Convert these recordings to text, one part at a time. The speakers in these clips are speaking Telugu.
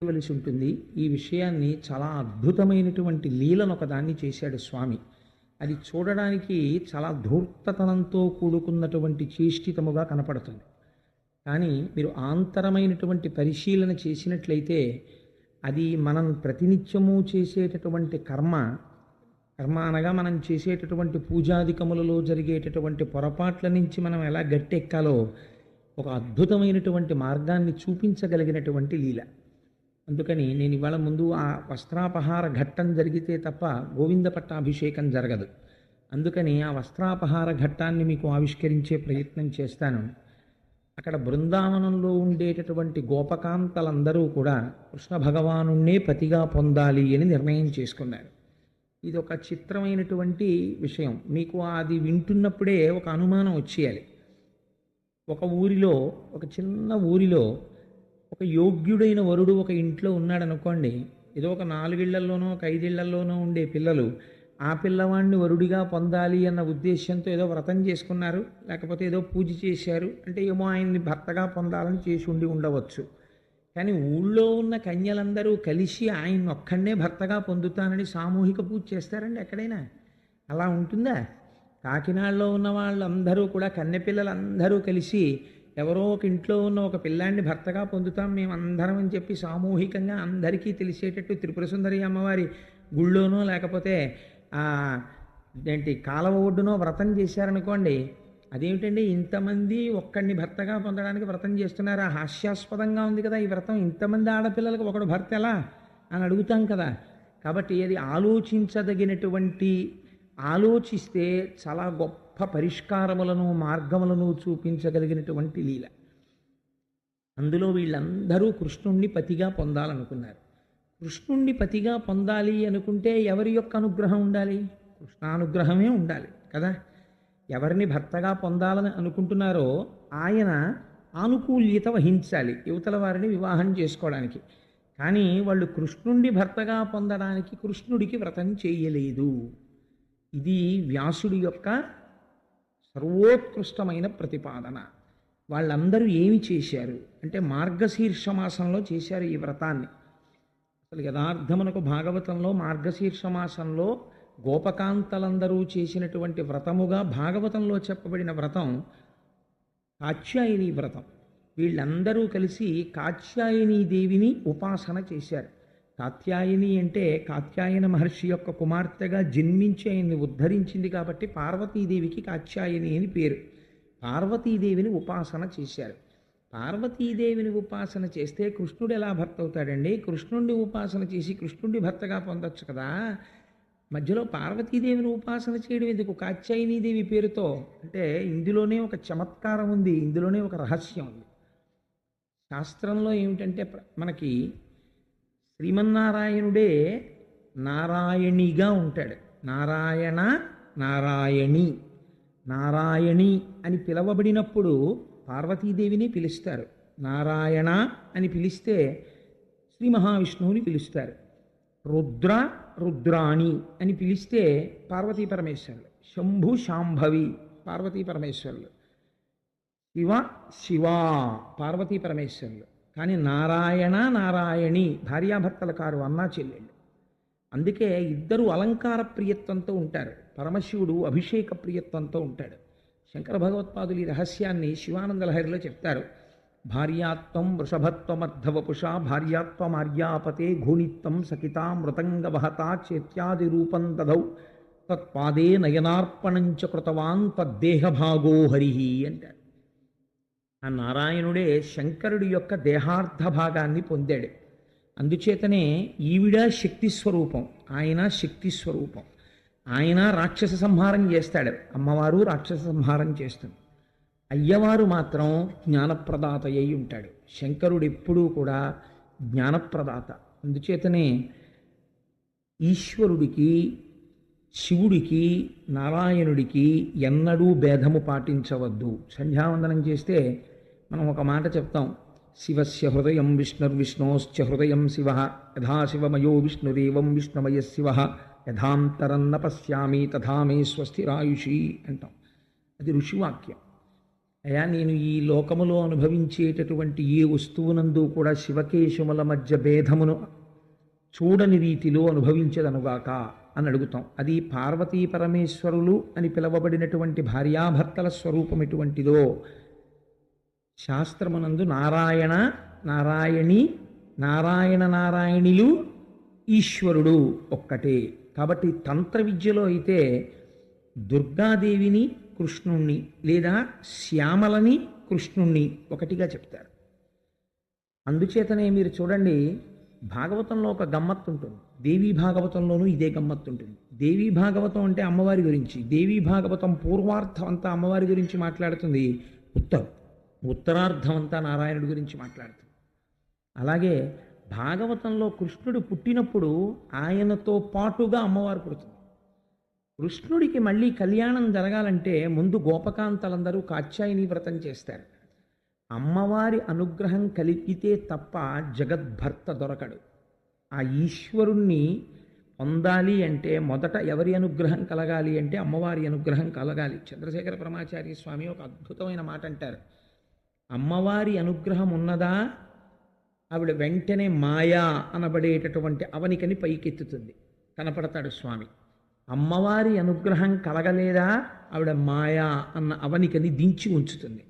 చేయవలసి ఉంటుంది. ఈ విషయాన్ని చాలా అద్భుతమైనటువంటి లీలను ఒకదాన్ని చేశాడు స్వామి. అది చూడడానికి చాలా ధూర్తతనంతో కూడుకున్నటువంటి చేష్టితముగా కనపడుతుంది. కానీ మీరు ఆంతరమైనటువంటి పరిశీలన చేసినట్లయితే అది మనం ప్రతినిత్యము చేసేటటువంటి కర్మ కర్మ అనగా మనం చేసేటటువంటి పూజాధికములలో జరిగేటటువంటి పొరపాట్ల నుంచి మనం ఎలా గట్టెక్కాలో ఒక అద్భుతమైనటువంటి మార్గాన్ని చూపించగలిగినటువంటి లీల. అందుకని నేను ఇవాళ ముందు ఆ వస్త్రాపహార ఘట్టం జరిగితే తప్ప గోవింద పట్టాభిషేకం జరగదు. అందుకని ఆ వస్త్రాపహార ఘట్టాన్ని మీకు ఆవిష్కరించే ప్రయత్నం చేస్తాను. అక్కడ బృందావనంలో ఉండేటటువంటి గోపకాంతలందరూ కూడా కృష్ణ భగవానుణ్ణే పతిగా పొందాలి అని నిర్ణయం చేసుకున్నారు. ఇది ఒక చిత్రమైనటువంటి విషయం. మీకు అది వింటున్నప్పుడే ఒక అనుమానం వచ్చేయాలి. ఒక ఊరిలో, ఒక చిన్న ఊరిలో ఒక యోగ్యుడైన వరుడు ఒక ఇంట్లో ఉన్నాడు అనుకోండి. ఏదో ఒక 4 ఇళ్లలోనో ఒక 5 ఇళ్లలోనో ఉండే పిల్లలు ఆ పిల్లవాడిని వరుడిగా పొందాలి అన్న ఉద్దేశంతో ఏదో వ్రతం చేసుకున్నారు, లేకపోతే ఏదో పూజ చేశారు అంటే ఏమో ఆయన్ని భర్తగా పొందాలని చేసి ఉండవచ్చు. కానీ ఊళ్ళో ఉన్న కన్యలందరూ కలిసి ఆయన ఒక్కడనే భర్తగా పొందుతానని సామూహిక పూజ చేస్తారండి ఎక్కడైనా? అలా ఉంటుందా? కాకినాడలో ఉన్న వాళ్ళందరూ కూడా కన్నెపిల్లలందరూ కలిసి ఎవరో ఒక ఇంట్లో ఉన్న ఒక పిల్లాన్ని భర్తగా పొందుతాం మేమందరం అని చెప్పి సామూహికంగా అందరికీ తెలిసేటట్టు త్రిపుర సుందరి అమ్మవారి గుళ్ళోనో లేకపోతే ఏంటి కాలవ ఒడ్డునో వ్రతం చేశారనుకోండి. అదేమిటండి ఇంతమంది ఒక్కడిని భర్తగా పొందడానికి వ్రతం చేస్తున్నారు, హాస్యాస్పదంగా ఉంది కదా ఈ వ్రతం, ఇంతమంది ఆడపిల్లలకు ఒకడు భర్త ఎలా అని అడుగుతాం కదా. కాబట్టి అది ఆలోచించదగినటువంటి, ఆలోచిస్తే చాలా గొప్ప పరిష్కారములను మార్గములను చూపించగలిగినటువంటి లీల. అందులో వీళ్ళందరూ కృష్ణుణ్ణి పతిగా పొందాలనుకున్నారు. కృష్ణుణ్ణి పతిగా పొందాలి అనుకుంటే ఎవరి యొక్క అనుగ్రహం ఉండాలి? కృష్ణానుగ్రహమే ఉండాలి కదా. ఎవరిని భర్తగా పొందాలని అనుకుంటున్నారో ఆయన ఆనుకూల్యత వహించాలి యువతల వారిని వివాహం చేసుకోవడానికి. కానీ వాళ్ళు కృష్ణుణ్ణి భర్తగా పొందడానికి కృష్ణుడికి వ్రతం చేయలేదు. ఇది వ్యాసుడి యొక్క సర్వోత్కృష్టమైన ప్రతిపాదన. వాళ్ళందరూ ఏమి చేశారు అంటే మార్గశీర్ష మాసంలో చేశారు ఈ వ్రతాన్ని. అసలు యథార్థమునకు భాగవతంలో మార్గశీర్ష మాసంలో గోపకాంతలందరూ చేసినటువంటి వ్రతముగా భాగవతంలో చెప్పబడిన వ్రతం కాత్యాయని వ్రతం. వీళ్ళందరూ కలిసి కాత్యాయని దేవిని ఉపాసన చేశారు. కాత్యాయని అంటే కాత్యాయన మహర్షి యొక్క కుమార్తెగా జన్మించి ఆయన్ని ఉద్ధరించింది కాబట్టి పార్వతీదేవికి కాత్యాయని అని పేరు. పార్వతీదేవిని ఉపాసన చేశారు. పార్వతీదేవిని ఉపాసన చేస్తే కృష్ణుడు ఎలా భర్త అవుతాడండి? కృష్ణుడిని ఉపాసన చేసి కృష్ణుడిని భర్తగా పొందొచ్చు కదా. మధ్యలో పార్వతీదేవిని ఉపాసన చేయడం ఎందుకు కాత్యాయనీదేవి పేరుతో? అంటే ఇందులోనే ఒక చమత్కారం ఉంది, ఇందులోనే ఒక రహస్యం ఉంది. శాస్త్రంలో ఏమిటంటే మనకి శ్రీమన్నారాయణుడే నారాయణిగా ఉంటాడు. నారాయణ నారాయణి నారాయణి అని పిలవబడినప్పుడు పార్వతీదేవిని పిలుస్తారు. నారాయణ అని పిలిస్తే శ్రీ మహావిష్ణువుని పిలుస్తారు. రుద్ర రుద్రాణి అని పిలిస్తే పార్వతీ పరమేశ్వరులు. శంభు శాంభవి పార్వతీ పరమేశ్వరులు. శివ శివ పార్వతీ పరమేశ్వరులు. కానీ నారాయణ నారాయణి భార్యాభర్తల కారు, అన్నా చెల్లెళ్ళు. అందుకే ఇద్దరు అలంకార ప్రియత్వంతో ఉంటారు. పరమశివుడు అభిషేక ప్రియత్వంతో ఉంటాడు. శంకర భగవత్పాదులు ఈ రహస్యాన్ని శివానంద లహరిలో చెప్తారు. భార్యాత్వం వృషభత్వమర్ధవపుషా భార్యాత్వమార్యాపతే ఘూణిత్వం సకితా మృతంగవహతా చేత్యాది రూపం దదౌ తత్పాదే నయనార్పణంచ కృతవాన్ తద్దేహభాగో హరిహి అంటారు. ఆ నారాయణుడే శంకరుడి యొక్క దేహార్థ భాగాన్ని పొందాడు. అందుచేతనే ఈవిడ శక్తి స్వరూపం, ఆయన శక్తి స్వరూపం. ఆయన రాక్షస సంహారం చేస్తాడు, అమ్మవారు రాక్షస సంహారం చేస్తుంది. అయ్యవారు మాత్రం జ్ఞానప్రదాత అయి ఉంటాడు. శంకరుడు ఎప్పుడూ కూడా జ్ఞానప్రదాత. అందుచేతనే ఈశ్వరుడికి, శివుడికి, నారాయణుడికి ఎన్నడూ భేదము పాటించవద్దు. సంధ్యావందనం చేస్తే మనం ఒక మాట చెప్తాం, శివస్య హృదయం విష్ణుర్విష్ణోశ్చ హృదయం శివ యథా శివమయో విష్ణురేవం విష్ణుమయ శివ యథాంతరన్న పశ్యామి తథా మే స్వస్తిరాయుషి అంటాం. అది ఋషివాక్యం. అయ్యా నేను ఈ లోకములో అనుభవించేటటువంటి ఏ వస్తువునందు కూడా శివకేశముల మధ్య భేదమును చూడని రీతిలో అనుభవించదనుగాక అని అడుగుతాం. అది పార్వతీ పరమేశ్వరులు అని పిలవబడినటువంటి భార్యాభర్తల స్వరూపం ఎటువంటిదో శాస్త్రమునందు నారాయణ నారాయణి నారాయణ నారాయణులు ఈశ్వరుడు ఒక్కటే. కాబట్టి తంత్ర విద్యలో అయితే దుర్గాదేవిని కృష్ణుణ్ణి లేదా శ్యామలని కృష్ణుణ్ణి ఒకటిగా చెప్తారు. అందుచేతనే మీరు చూడండి, భాగవతంలో ఒక గమ్మత్తు ఉంటుంది, దేవీ భాగవతంలోనూ ఇదే గమ్మత్తు ఉంటుంది. దేవీ భాగవతం అంటే అమ్మవారి గురించి, దేవీ భాగవతం పూర్వార్థం అంతా అమ్మవారి గురించి మాట్లాడుతుంది, ఉత్తరార్థం అంతా నారాయణుడి గురించి మాట్లాడుతుంది. అలాగే భాగవతంలో కృష్ణుడు పుట్టినప్పుడు ఆయనతో పాటుగా అమ్మవారు పుడుతుంది. కృష్ణుడికి మళ్ళీ కళ్యాణం జరగాలంటే ముందు గోపకాంతలందరూ కాత్యాయని వ్రతం చేస్తారు. అమ్మవారి అనుగ్రహం కలిగితే తప్ప జగద్భర్త దొరకడు. ఆ ఈశ్వరుణ్ణి పొందాలి అంటే మొదట ఎవరి అనుగ్రహం కలగాలి అంటే అమ్మవారి అనుగ్రహం కలగాలి. చంద్రశేఖర పరమాచార్య స్వామి ఒక అద్భుతమైన మాట అంటారు, అమ్మవారి అనుగ్రహం ఉన్నదా ఆవిడ వెంటనే మాయా అనబడేటటువంటి అవనికని పైకెత్తుతుంది, కనపడతాడు స్వామి. అమ్మవారి అనుగ్రహం కలగలేదా ఆవిడ మాయా అన్న అవనికని దించి ఉంచుతుంది.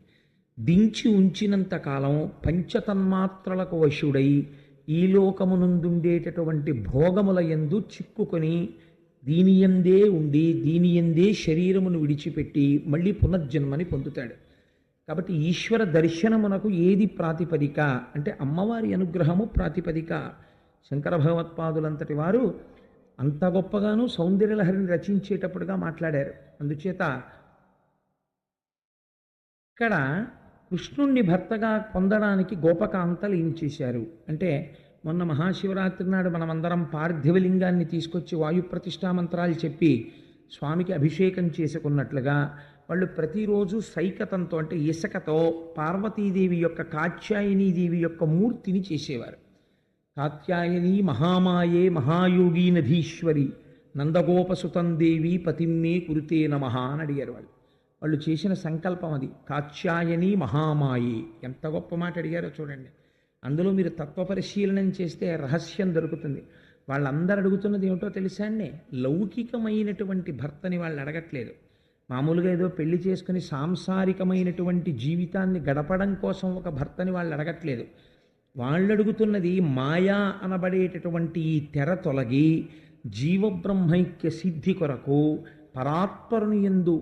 దించి ఉంచినంత కాలం పంచతన్మాత్రలకు వశుడై ఈ లోకమునందుండేటటువంటి భోగముల యందు చిక్కుకొని దీనియందే ఉండి దీనియందే శరీరమును విడిచిపెట్టి మళ్ళీ పునర్జన్మని పొందుతాడు. కాబట్టి ఈశ్వర దర్శనమునకు ఏది ప్రాతిపదిక అంటే అమ్మవారి అనుగ్రహము ప్రాతిపదిక. శంకర భగవత్పాదులంతటి వారు అంత గొప్పగాను సౌందర్యలహరిని రచించేటప్పుడుగా మాట్లాడారు. అందుచేత ఇక్కడ కృష్ణుణ్ణి భర్తగా పొందడానికి గోపకాంతలు ఏం చేశారు అంటే, మొన్న మహాశివరాత్రి నాడు మనమందరం పార్థివలింగాన్ని తీసుకొచ్చి వాయుప్రతిష్ఠా మంత్రాలు చెప్పి స్వామికి అభిషేకం చేసుకున్నట్లుగా వాళ్ళు ప్రతిరోజు సైకతంతో అంటే ఇసుకతో పార్వతీదేవి యొక్క కాత్యాయనీదేవి యొక్క మూర్తిని చేసేవారు. కాత్యాయని మహామాయే మహాయోగి నధీశ్వరి నందగోపసుతం దేవి పతిమ్మే కురుతే నమః అని అడిగారు వాళ్ళు. వాళ్ళు చేసిన సంకల్పం అది, కాత్యాయని మహామాయే. ఎంత గొప్ప మాట అడిగారో చూడండి. అందులో మీరు తత్వపరిశీలనం చేస్తే రహస్యం దొరుకుతుంది. వాళ్ళందరూ అడుగుతున్నది ఏమిటో తెలుసా అండి, లౌకికమైనటువంటి భర్తని వాళ్ళు అడగట్లేదు. మామూలుగా ఏదో పెళ్లి చేసుకుని సాంసారికమైనటువంటి జీవితాన్ని గడపడం కోసం ఒక భర్తని వాళ్ళు అడగట్లేదు. వాళ్ళు అడుగుతున్నది మాయా అనబడేటటువంటి ఈ తెర తొలగి జీవబ్రహ్మైక్య సిద్ధి కొరకు పరాత్పరుని యందు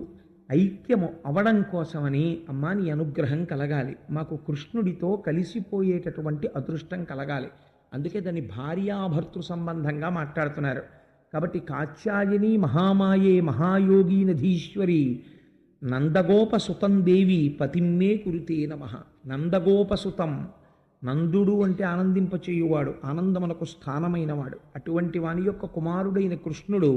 ఐక్యము అవడం కోసమని, అమ్మా నీ అనుగ్రహం కలగాలి, మాకు కృష్ణుడితో కలిసిపోయేటటువంటి అదృష్టం కలగాలి. అందుకే దాన్ని భార్యాభర్తృ సంబంధంగా మాట్లాడుతున్నారు. కాబట్టి కాత్యాయని మహామాయే మహాయోగి నధీశ్వరి నందగోపసుతం దేవి పతిమ్మే కురుతే నమః. నందగోపసుతం, నందుడు అంటే ఆనందింపచేయువాడు, ఆనందమునకు స్థానమైనవాడు. అటువంటి వాని యొక్క కుమారుడైన కృష్ణుడు,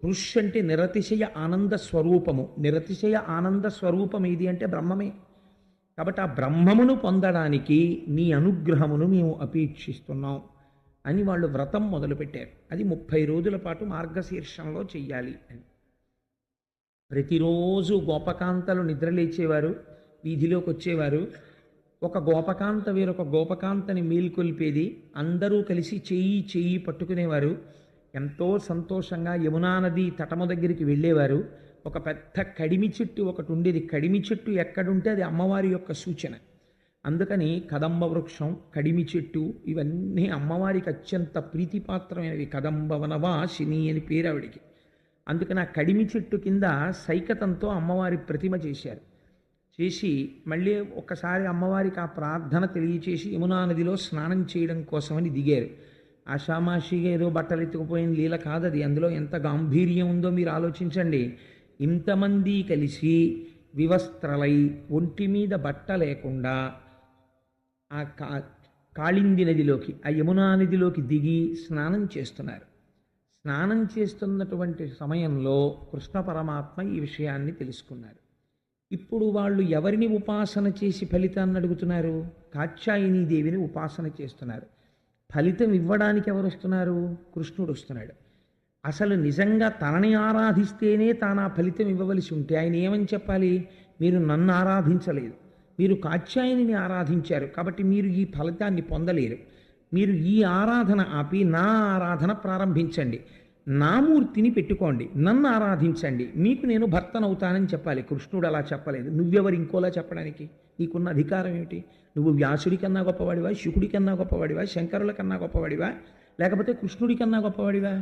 కృష్ అంటే నిరతిశయ ఆనంద స్వరూపము. నిరతిశయ ఆనంద స్వరూపం ఏది అంటే బ్రహ్మమే. కాబట్టి ఆ బ్రహ్మమును పొందడానికి నీ అనుగ్రహమును మేము అపేక్షిస్తున్నాం అని వాళ్ళు వ్రతం మొదలుపెట్టారు. అది 30 రోజుల పాటు మార్గశీర్షంలో చెయ్యాలి అని. ప్రతిరోజు గోపకాంతలు నిద్రలేచేవారు, వీధిలోకి వచ్చేవారు. ఒక గోపకాంత వేరొక గోపకాంతని మేల్కొల్పేది, అందరూ కలిసి చెయ్యి చెయ్యి పట్టుకునేవారు. ఎంతో సంతోషంగా యమునా నది తటము దగ్గరికి వెళ్ళేవారు. ఒక పెద్ద కడిమి చెట్టు ఒకటి ఉండేది. కడిమి చెట్టు ఎక్కడుంటే అది అమ్మవారి యొక్క సూచన. అందుకని కదంబ వృక్షం, కడిమి చెట్టు ఇవన్నీ అమ్మవారికి అత్యంత ప్రీతిపాత్రమైనవి. కదంబ వనవాసిని అని పేరు ఆవిడికి. అందుకని ఆ కడిమి చెట్టు కింద సైకతంతో అమ్మవారి ప్రతిమ చేశారు. చేసి మళ్ళీ ఒక్కసారి అమ్మవారికి ఆ ప్రార్థన తెలియచేసి యమునా నదిలో స్నానం చేయడం కోసమని దిగారు. ఆషామాషిగా ఏదో బట్టలు ఎత్తుకుపోయిన లీల కాదది. అందులో ఎంత గాంభీర్యం ఉందో మీరు ఆలోచించండి. ఇంతమంది కలిసి వివస్త్రలై ఒంటి మీద బట్ట లేకుండా ఆ కాళింది నదిలోకి, ఆ యమునా నదిలోకి దిగి స్నానం చేస్తున్నారు. స్నానం చేస్తున్నటువంటి సమయంలో కృష్ణ పరమాత్మ ఈ విషయాన్ని తెలుసుకున్నారు. ఇప్పుడు వాళ్ళు ఎవరిని ఉపాసన చేసి ఫలితాన్ని అడుగుతున్నారు? కాత్యాయనీదేవిని ఉపాసన చేస్తున్నారు. ఫలితం ఇవ్వడానికి ఎవరు వస్తున్నారు? కృష్ణుడు వస్తున్నాడు. అసలు నిజంగా తనని ఆరాధిస్తేనే తాను ఆ ఫలితం ఇవ్వవలసి ఉంటే ఆయన ఏమని చెప్పాలి? మీరు నన్ను ఆరాధించలేదు, మీరు కాత్యాయనిని ఆరాధించారు, కాబట్టి మీరు ఈ ఫలితాన్ని పొందలేరు. మీరు ఈ ఆరాధన ఆపి నా ఆరాధన ప్రారంభించండి, నా మూర్తిని పెట్టుకోండి, నన్ను ఆరాధించండి, మీకు నేను భర్తనవుతానని చెప్పాలి. కృష్ణుడు అలా చెప్పలేదు. నువ్వెవరు ఇంకోలా చెప్పడానికి? నీకున్న అధికారం ఏమిటి? నువ్వు వ్యాసుడి కన్నా గొప్పవాడివా, శుకుడి కన్నా గొప్పవాడివా, శంకరుల కన్నా గొప్పవాడివా, లేకపోతే కృష్ణుడి కన్నా గొప్పవాడివా?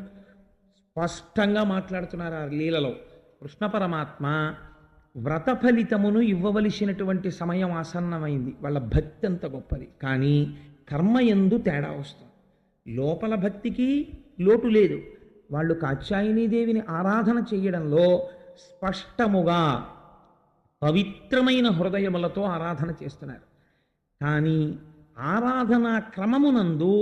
స్పష్టంగా మాట్లాడుతున్నారు ఆ లీలలో. కృష్ణ పరమాత్మ వ్రత ఫలితమును ఇవ్వవలసినటువంటి సమయం ఆసన్నమైంది. వాళ్ళ భక్తి అంత గొప్పది, కానీ కర్మయందు తేడా వస్తుంది. లోపల భక్తికి లోటు లేదు. వాళ్ళు కాత్యాయనీదేవిని ఆరాధన చేయడంలో స్పష్టముగా పవిత్రమైన హృదయములతో ఆరాధన చేస్తున్నారు. కానీ ఆరాధన క్రమమునందు,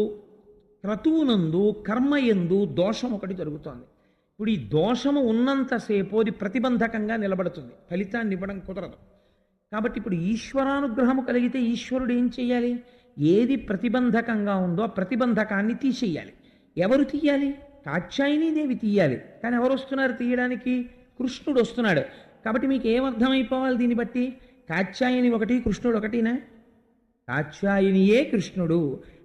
క్రతువునందు, కర్మయందు దోషం ఒకటి జరుగుతోంది. ఇప్పుడు ఈ దోషము ఉన్నంతసేపు అది ప్రతిబంధకంగా నిలబడుతుంది, ఫలితాన్ని ఇవ్వడం కుదరదు. కాబట్టి ఇప్పుడు ఈశ్వరానుగ్రహము కలిగితే ఈశ్వరుడు ఏం చేయాలి? ఏది ప్రతిబంధకంగా ఉందో ఆ ప్రతిబంధకాన్ని తీసేయాలి. ఎవరు తీయాలి? కాత్యాయనీదేవి తీయాలి. కానీ ఎవరు వస్తున్నారు తీయడానికి? కృష్ణుడు వస్తున్నాడు. కాబట్టి మీకు ఏమర్థమైపోవాలి దీన్ని బట్టి? కాత్యాయని ఒకటి, కృష్ణుడు ఒకటినా? కాత్యాయనియే కృష్ణుడు.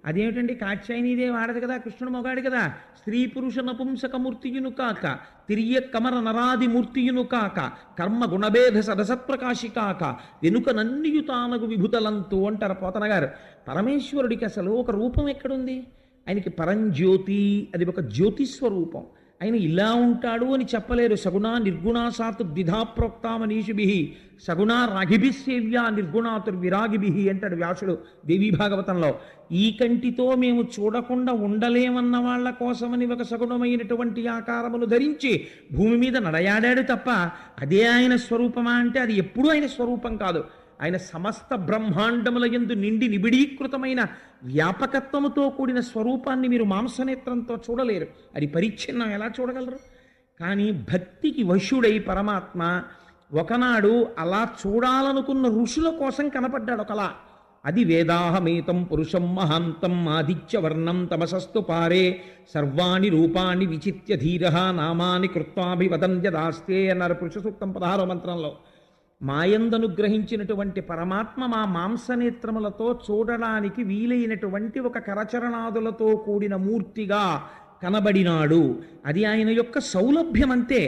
అదేమిటండి? కాత్యాయనీదేవి ఆడదు కదా, కృష్ణుడు మొగాడు కదా. స్త్రీ పురుష నపుంసకమూర్తియును కాక, తిరియ కమర నరాది మూర్తియును కాక, కర్మ గుణభేద సదసత్ప్రకాశి కాక, వెనుక నన్నియుతానగు విభుతలంతు అంటారు పోతన గారు. పరమేశ్వరుడికి అసలు ఒక రూపం ఎక్కడుంది? ఆయనకి పరంజ్యోతి, అది ఒక జ్యోతిస్వరూపం. ఆయన ఇలా ఉంటాడు అని చెప్పలేరు. సగుణా నిర్గుణా సాతు ద్విధా ప్రోక్తామనీషిభి సగుణా రాగిభిసేవ్యా నిర్గుణాతుర్విరాగిభి అంటాడు వ్యాసుడు దేవీ భాగవతంలో. ఈ కంటితో మేము చూడకుండా ఉండలేమన్న వాళ్ళ కోసమని ఒక సగుణమైనటువంటి ఆకారమును ధరించి భూమి మీద నడయాడాడు తప్ప అదే ఆయన స్వరూపమా అంటే అది ఎప్పుడూ ఆయన స్వరూపం కాదు. ఆయన సమస్త బ్రహ్మాండముల యందు నిండి నిబిడీకృతమైన వ్యాపకత్వముతో కూడిన స్వరూపాన్ని మీరు మాంసనేత్రంతో చూడలేరు. అది పరిచ్ఛిన్నం ఎలా చూడగలరు? కానీ భక్తికి వశుడై పరమాత్మ ఒకనాడు అలా చూడాలనుకున్న ఋషుల కోసం కనపడ్డాడు ఒకలా. అది వేదాహమేతం పురుషం మహాంతం ఆదిత్యవర్ణం తమసస్తు పారే సర్వాణి రూపాన్ని విచిత్య ధీర నామాని కృత్వాభివదంత్యదాస్తే అన్నారు పురుష సూక్తం 16వ మంత్రంలో. మాయందనుగ్రహించినటువంటి పరమాత్మ మా మాంసనేత్రములతో చూడడానికి వీలైనటువంటి ఒక కరచరణాదులతో కూడిన మూర్తిగా కనబడినాడు. అది ఆయన యొక్క సౌలభ్యం అంతే.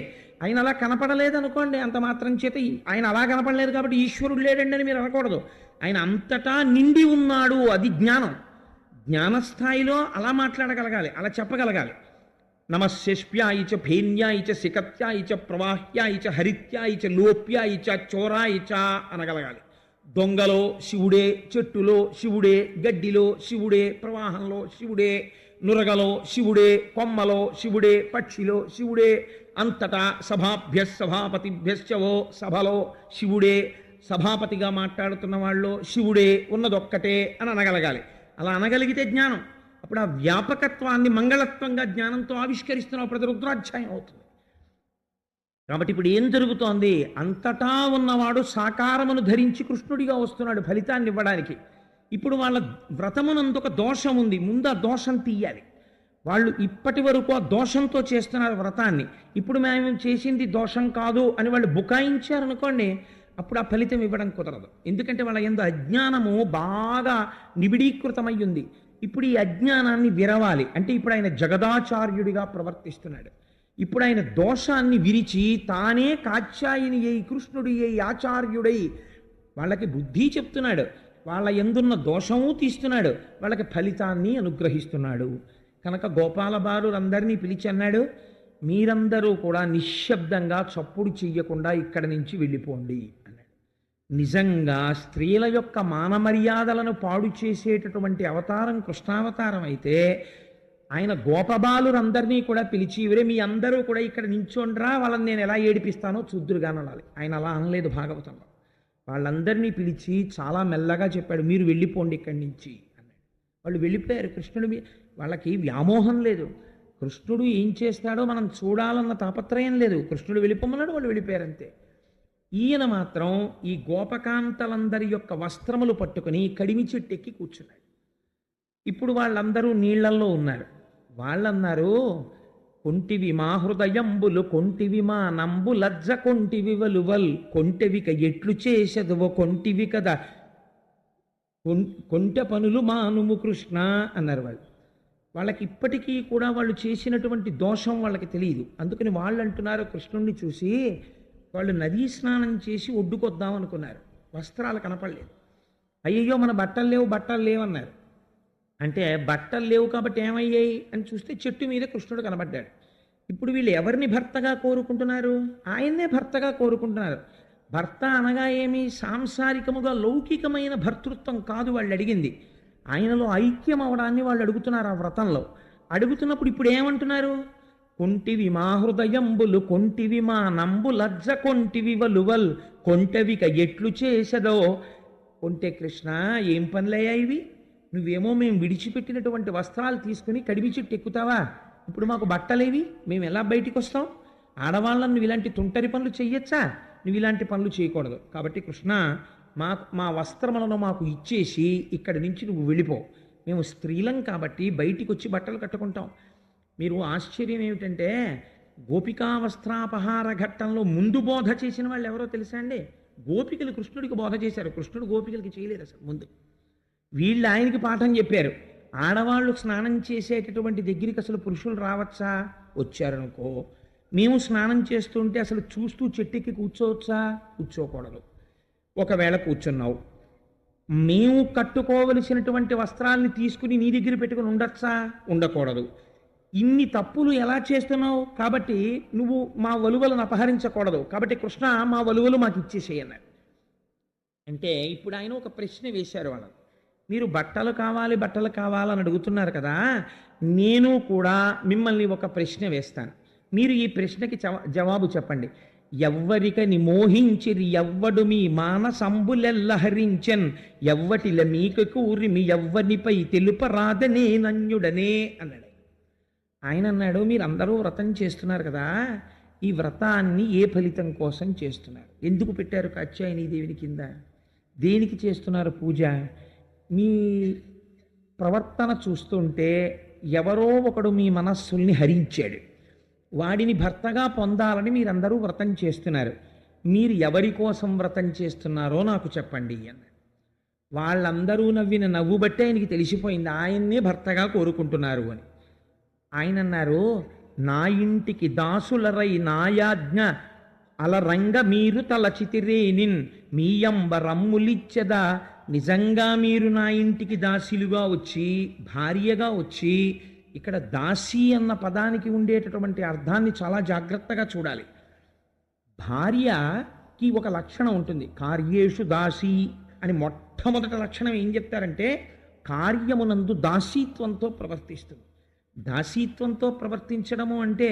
ఆయన అలా కనపడలేదనుకోండి, అంత మాత్రం చేత ఆయన అలా కనపడలేదు కాబట్టి ఈశ్వరుడు లేడండి అని మీరు అనకూడదు. ఆయన అంతటా నిండి ఉన్నాడు, అది జ్ఞానం. జ్ఞానస్థాయిలో అలా మాట్లాడగలగాలి, అలా చెప్పగలగాలి. నమశిష్ప్యాయి చ ఫేన్యాయి చ శిఖత్యాయి చ ప్రవాహ్యాయి చ హరిత్యాయి చ లోప్యాయి చ చోరాయి చ అనగలగాలి. దొంగలో శివుడే, చెట్టులో శివుడే, గడ్డిలో శివుడే, ప్రవాహంలో శివుడే, నురగలో శివుడే, కొమ్మలో శివుడే, పక్షిలో శివుడే, అంతటా సభాభ్య సభాపతిభ్యశ్చవో సభలో శివుడే, సభాపతిగా మాట్లాడుతున్న వాళ్ళు శివుడే, ఉన్నదొక్కటే అని అనగలగాలి. అలా అనగలిగితే జ్ఞానం. అప్పుడు ఆ వ్యాపకత్వాన్ని మంగళత్వంగా జ్ఞానంతో ఆవిష్కరిస్తున్న ప్రతి రుద్రాధ్యాయం అవుతుంది. కాబట్టి ఇప్పుడు ఏం జరుగుతోంది? అంతటా ఉన్నవాడు సాకారమును ధరించి కృష్ణుడిగా వస్తున్నాడు ఫలితాన్ని ఇవ్వడానికి. ఇప్పుడు వాళ్ళ వ్రతమునందుక దోషం ఉంది, ముందు ఆ దోషం తీయాలి. వాళ్ళు ఇప్పటి వరకు ఆ దోషంతో చేస్తున్నారు వ్రతాన్ని. ఇప్పుడు మేము చేసింది దోషం కాదు అని వాళ్ళు బుకాయించారనుకోండి, అప్పుడు ఆ ఫలితం ఇవ్వడం కుదరదు. ఎందుకంటే వాళ్ళ యందు అజ్ఞానము బాగా నిబిడీకృతమై ఉంది. ఇప్పుడు ఈ అజ్ఞానాన్ని విరవాలి అంటే ఇప్పుడు ఆయన జగదాచార్యుడిగా ప్రవర్తిస్తున్నాడు. ఇప్పుడు ఆయన దోషాన్ని విరిచి తానే కాత్యాయని అయి కృష్ణుడి అయి ఆచార్యుడై వాళ్ళకి బుద్ధి చెప్తున్నాడు, వాళ్ళ యందున్న దోషము తీస్తున్నాడు, వాళ్ళకి ఫలితాన్ని అనుగ్రహిస్తున్నాడు. కనుక గోపాల బాలురందరినీ పిలిచి అన్నాడు, మీరందరూ కూడా నిశ్శబ్దంగా చప్పుడు చెయ్యకుండా ఇక్కడి నుంచి వెళ్ళిపోండి అన్నాడు. నిజంగా స్త్రీల యొక్క మానమర్యాదలను పాడు చేసేటటువంటి అవతారం కృష్ణావతారం అయితే ఆయన గోపబాలురందరినీ కూడా పిలిచి ఇవరే మీ అందరూ కూడా ఇక్కడ నించోండ్రా, వాళ్ళని నేను ఎలా ఏడిపిస్తానో చూద్దురుగాననాలి. ఆయన అలా అనలేదు భాగవతంలో. వాళ్ళందరినీ పిలిచి చాలా మెల్లగా చెప్పాడు, మీరు వెళ్ళిపోండి ఇక్కడి నుంచి అన్నాడు. వాళ్ళు వెళ్ళిపోయారు. కృష్ణుడు వాళ్ళకి వ్యామోహం లేదు. కృష్ణుడు ఏం చేస్తాడో మనం చూడాలన్న తాపత్రయం లేదు. కృష్ణుడు వెళ్ళిపోమన్నాడు, వాళ్ళు వెళ్ళిపోయారు అంతే. ఈయన మాత్రం ఈ గోపకాంతలందరి యొక్క వస్త్రములు పట్టుకుని కడిమి చెట్టెక్కి కూర్చున్నాడు. ఇప్పుడు వాళ్ళందరూ నీళ్లల్లో ఉన్నారు. వాళ్ళన్నారు, కొంటివి మా హృదయంబులు కొంటివి మా నంబు లజ్జ కొంటివి వలువల్ కొంటెవిక ఎట్లు చేసెదవో కొంటివి కదా కొంటె పనులు మానుము కృష్ణ అన్నారు వాళ్ళు. వాళ్ళకి ఇప్పటికీ కూడా వాళ్ళు చేసినటువంటి దోషం వాళ్ళకి తెలియదు. అందుకని వాళ్ళు అంటున్నారు, కృష్ణుణ్ణి చూసి వాళ్ళు నదీ స్నానం చేసి ఒడ్డుకొద్దాం అనుకున్నారు, వస్త్రాలు కనపడలేదు. అయ్యయ్యో మన బట్టలు లేవు అన్నారు. అంటే బట్టలు లేవు కాబట్టి ఏమయ్యాయి అని చూస్తే చెట్టు మీద కృష్ణుడు కనబడ్డాడు. ఇప్పుడు వీళ్ళు ఎవరిని భర్తగా కోరుకుంటున్నారు? ఆయన్నే భర్తగా కోరుకుంటున్నారు. భర్త అనగా ఏమి? సాంసారికముగా లౌకికమైన భర్తృత్వం కాదు వాళ్ళు అడిగింది. ఆయనలో ఐక్యం అవడాన్ని వాళ్ళు అడుగుతున్నారు. ఆ వ్రతంలో అడుగుతున్నప్పుడు ఇప్పుడు ఏమంటున్నారు? కొంటివి మా హృదయంబులు కొంటివి మా నంబు లజ్జ కొంటివి వలువల్ కొంటవిక ఎట్లు చేసెదో. కొంటే కృష్ణ ఏం పనులయ్యా ఇవి? నువ్వేమో మేము విడిచిపెట్టినటువంటి వస్త్రాలు తీసుకుని కడిమి చెట్టు ఎక్కుతావా? ఇప్పుడు మాకు బట్టలేవి, మేము ఎలా బయటికి వస్తాం? ఆడవాళ్ళని నువ్వు ఇలాంటి తుంటరి పనులు చెయ్యొచ్చా? నువ్వు ఇలాంటి పనులు చేయకూడదు. కాబట్టి కృష్ణ మా వస్త్రములను మాకు ఇచ్చేసి ఇక్కడి నుంచి నువ్వు వెళ్ళిపో. మేము స్త్రీలం కాబట్టి బయటికి వచ్చి బట్టలు కట్టుకుంటాం. మీరు ఆశ్చర్యం ఏమిటంటే, గోపికా వస్త్రాపహార ఘట్టంలో ముందు బోధ చేసిన వాళ్ళు ఎవరో తెలుసా అండి? గోపికలు కృష్ణుడికి బోధ చేశారు, కృష్ణుడు గోపికలకి చేయలేదు అసలు ముందు. వీళ్ళు ఆయనకి పాఠం చెప్పారు. ఆడవాళ్ళు స్నానం చేసేటటువంటి దగ్గరికి అసలు పురుషులు రావచ్చా? వచ్చారనుకో, మేము స్నానం చేస్తుంటే అసలు చూస్తూ చెట్టెక్కి కూర్చోవచ్చా? కూర్చోకూడదు. ఒకవేళ కూర్చున్నావు, మేము కట్టుకోవలసినటువంటి వస్త్రాల్ని తీసుకుని నీ దగ్గర పెట్టుకుని ఉండొచ్చా? ఉండకూడదు. ఇన్ని తప్పులు ఎలా చేస్తున్నావు? కాబట్టి నువ్వు మా వలువలను అపహరించకూడదు. కాబట్టి కృష్ణ మా వలువలు మాకు ఇచ్చేసేయన్నారు. అంటే ఇప్పుడు ఆయన ఒక ప్రశ్న వేశారు వాళ్ళని. మీరు బట్టలు కావాలని అడుగుతున్నారు కదా, నేను కూడా మిమ్మల్ని ఒక ప్రశ్న వేస్తాను. మీరు ఈ ప్రశ్నకి జవాబు చెప్పండి. ఎవ్వరికని మోహించిరి ఎవ్వడు మీ మానసంబులెల్లహరించెన్ ఎవ్వటిల మీకు కూరిమి ఎవ్వనిపై తెలుపరాదనే నన్యుడనే అన్నాడు. ఆయన అన్నాడు, మీరందరూ వ్రతం చేస్తున్నారు కదా, ఈ వ్రతాన్ని ఏ ఫలితం కోసం చేస్తున్నారు? ఎందుకు పెట్టారు కాత్యాయని దేవిని కింద? దేనికి చేస్తున్నారు పూజ? మీ ప్రవర్తన చూస్తుంటే ఎవరో ఒకడు మీ మనస్సుల్ని హరించాడు, వాడిని భర్తగా పొందాలని మీరందరూ వ్రతం చేస్తున్నారు. మీరు ఎవరి కోసం వ్రతం చేస్తున్నారో నాకు చెప్పండి అన్నాడు. వాళ్ళందరూ నవ్విన నవ్వు బట్టే ఆయనకి తెలిసిపోయింది ఆయన్నే భర్తగా కోరుకుంటున్నారు అని. ఆయన అన్నారు, నా ఇంటికి దాసులరై నాయాజ్ఞ అలరంగ మీరు తలచితిరేనిన్ మీయంబ రమ్ములిచ్చదా. నిజంగా మీరు నా ఇంటికి దాసీలుగా వచ్చి, భార్యగా వచ్చి, ఇక్కడ దాసీ అన్న పదానికి ఉండేటటువంటి అర్థాన్ని చాలా జాగ్రత్తగా చూడాలి. భార్యకి ఒక లక్షణం ఉంటుంది, కార్యేషు దాసీ అని. మొట్టమొదటి లక్షణం ఏం చెప్తారంటే, కార్యమునందు దాసీత్వంతో ప్రవర్తిస్తుంది. దాసీత్వంతో ప్రవర్తించడము అంటే